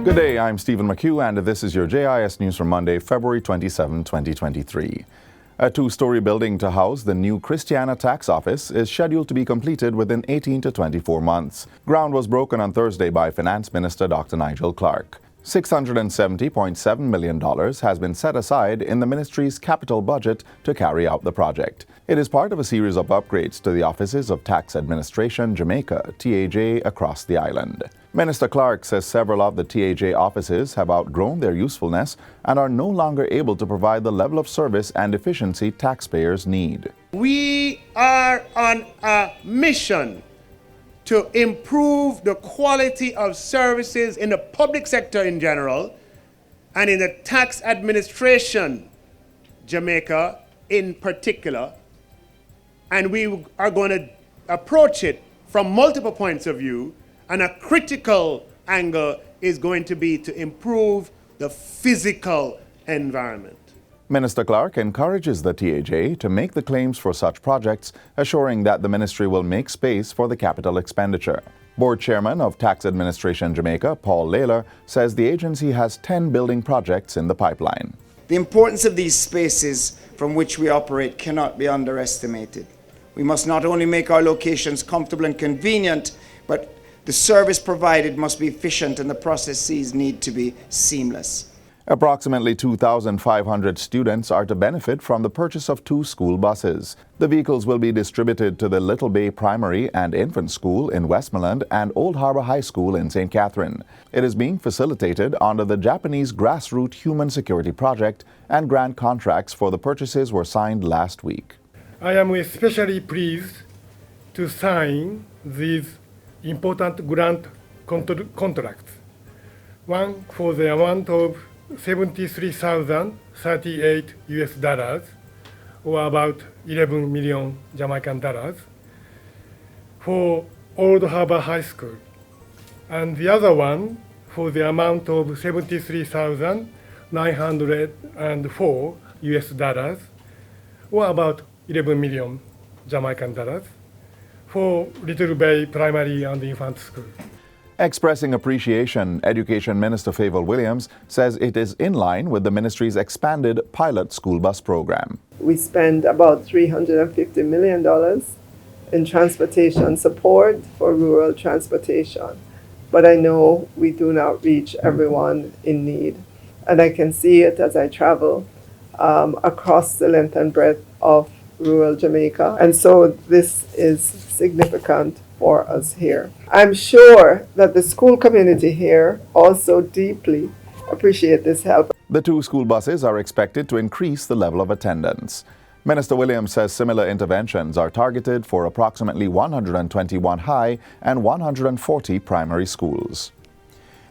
Good day, I'm Stephen McHugh, and this is your JIS News for Monday, February 27, 2023. A two-story building to house the new Christiana Tax Office is scheduled to be completed within 18 to 24 months. Ground was broken on Thursday by Finance Minister Dr. Nigel Clark. $670.7 million has been set aside in the ministry's capital budget to carry out the project. It is part of a series of upgrades to the offices of Tax Administration Jamaica, TAJ, across the island. Minister Clark says several of the TAJ offices have outgrown their usefulness and are no longer able to provide the level of service and efficiency taxpayers need. We are on a mission to improve the quality of services in the public sector in general and in the tax administration, Jamaica in particular. And we are going to approach it from multiple points of view, and a critical angle is going to be to improve the physical environment. Minister Clark encourages the TAJ to make the claims for such projects, assuring that the ministry will make space for the capital expenditure. Board Chairman of Tax Administration Jamaica, Paul Layler, says the agency has 10 building projects in the pipeline. The importance of these spaces from which we operate cannot be underestimated. We must not only make our locations comfortable and convenient, but the service provided must be efficient and the processes need to be seamless. Approximately 2,500 students are to benefit from the purchase of 2 school buses. The vehicles will be distributed to the Little Bay Primary and Infant School in Westmoreland and Old Harbour High School in St. Catherine. It is being facilitated under the Japanese Grassroots Human Security Project, and grant contracts for the purchases were signed last week. I am especially pleased to sign these important grant contracts. One for the amount of $73,038 or about 11 million Jamaican dollars for Old Harbour High School, and the other one for the amount of $73,904 or about 11 million Jamaican dollars for Little Bay Primary and Infant School. Expressing appreciation, Education Minister Favour Williams says it is in line with the ministry's expanded pilot school bus program. We spend about $350 million in transportation support for rural transportation, but I know we do not reach everyone in need. And I can see it as I travel across the length and breadth of rural Jamaica. And so this is significant for us here. I'm sure that the school community here also deeply appreciate this help. The 2 school buses are expected to increase the level of attendance. Minister Williams says similar interventions are targeted for approximately 121 high and 140 primary schools.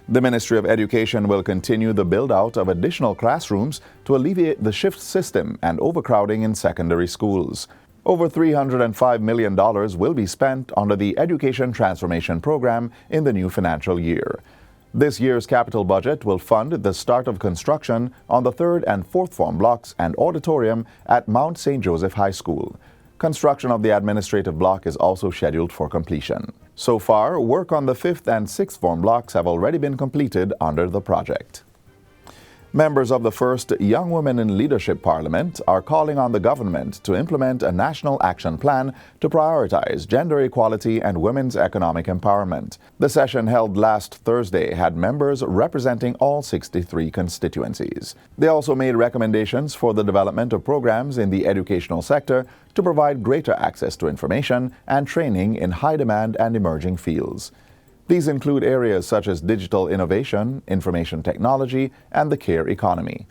The Ministry of Education will continue the build-out of additional classrooms to alleviate the shift system and overcrowding in secondary schools. Over $305 million will be spent under the Education Transformation Program in the new financial year. This year's capital budget will fund the start of construction on the 3rd and 4th form blocks and auditorium at Mount St. Joseph High School. Construction of the administrative block is also scheduled for completion. So far, work on the 5th and 6th form blocks have already been completed under the project. Members of the first Young Women in Leadership Parliament are calling on the government to implement a national action plan to prioritize gender equality and women's economic empowerment. The session held last Thursday had members representing all 63 constituencies. They also made recommendations for the development of programs in the educational sector to provide greater access to information and training in high-demand and emerging fields. These include areas such as digital innovation, information technology, and the care economy.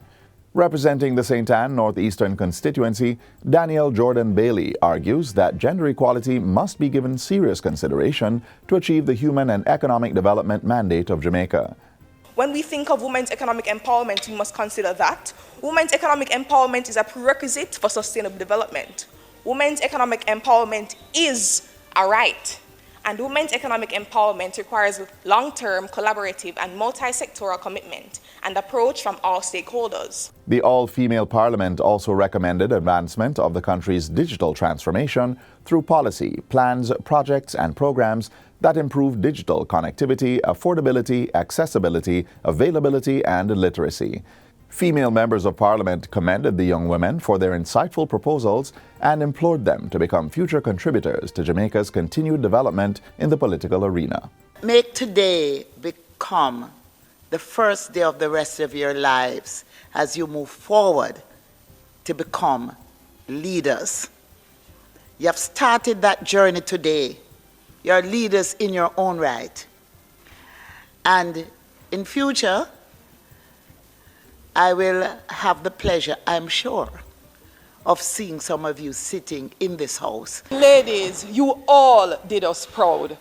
Representing the St. Ann Northeastern constituency, Danielle Jordan Bailey argues that gender equality must be given serious consideration to achieve the human and economic development mandate of Jamaica. When we think of women's economic empowerment, we must consider that women's economic empowerment is a prerequisite for sustainable development. Women's economic empowerment is a right. And women's economic empowerment requires long-term, collaborative, and multi-sectoral commitment and approach from all stakeholders. The all-female parliament also recommended advancement of the country's digital transformation through policy, plans, projects, and programs that improve digital connectivity, affordability, accessibility, availability, and literacy. Female members of Parliament commended the young women for their insightful proposals and implored them to become future contributors to Jamaica's continued development in the political arena. Make today become the first day of the rest of your lives as you move forward to become leaders. You have started that journey today. You're leaders in your own right. And in future, I will have the pleasure, I'm sure, of seeing some of you sitting in this house. Ladies, you all did us proud.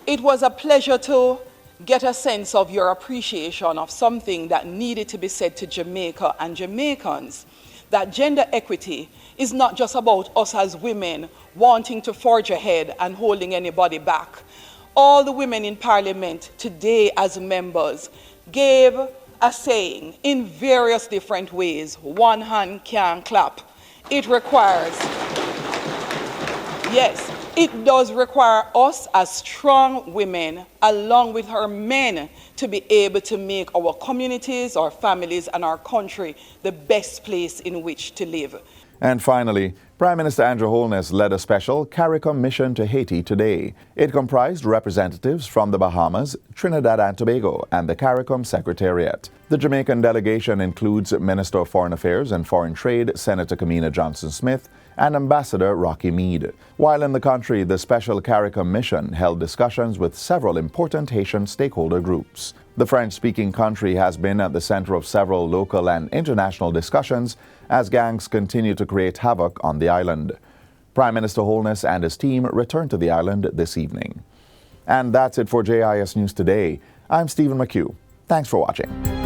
It was a pleasure to get a sense of your appreciation of something that needed to be said to Jamaica and Jamaicans, that gender equity is not just about us as women wanting to forge ahead and holding anybody back. All the women in Parliament today as members gave a saying in various different ways. One hand can't clap. It requires, yes, it does require us as strong women, along with our men, to be able to make our communities, our families, and our country the best place in which to live. And finally, Prime Minister Andrew Holness led a special CARICOM mission to Haiti today. It comprised representatives from the Bahamas, Trinidad and Tobago, and the CARICOM Secretariat. The Jamaican delegation includes Minister of Foreign Affairs and Foreign Trade, Senator Kamina Johnson-Smith, and Ambassador Rocky Meade. While in the country, the special CARICOM mission held discussions with several important Haitian stakeholder groups. The French-speaking country has been at the center of several local and international discussions as gangs continue to create havoc on the island. Prime Minister Holness and his team returned to the island this evening. And that's it for JIS News Today. I'm Stephen McHugh. Thanks for watching.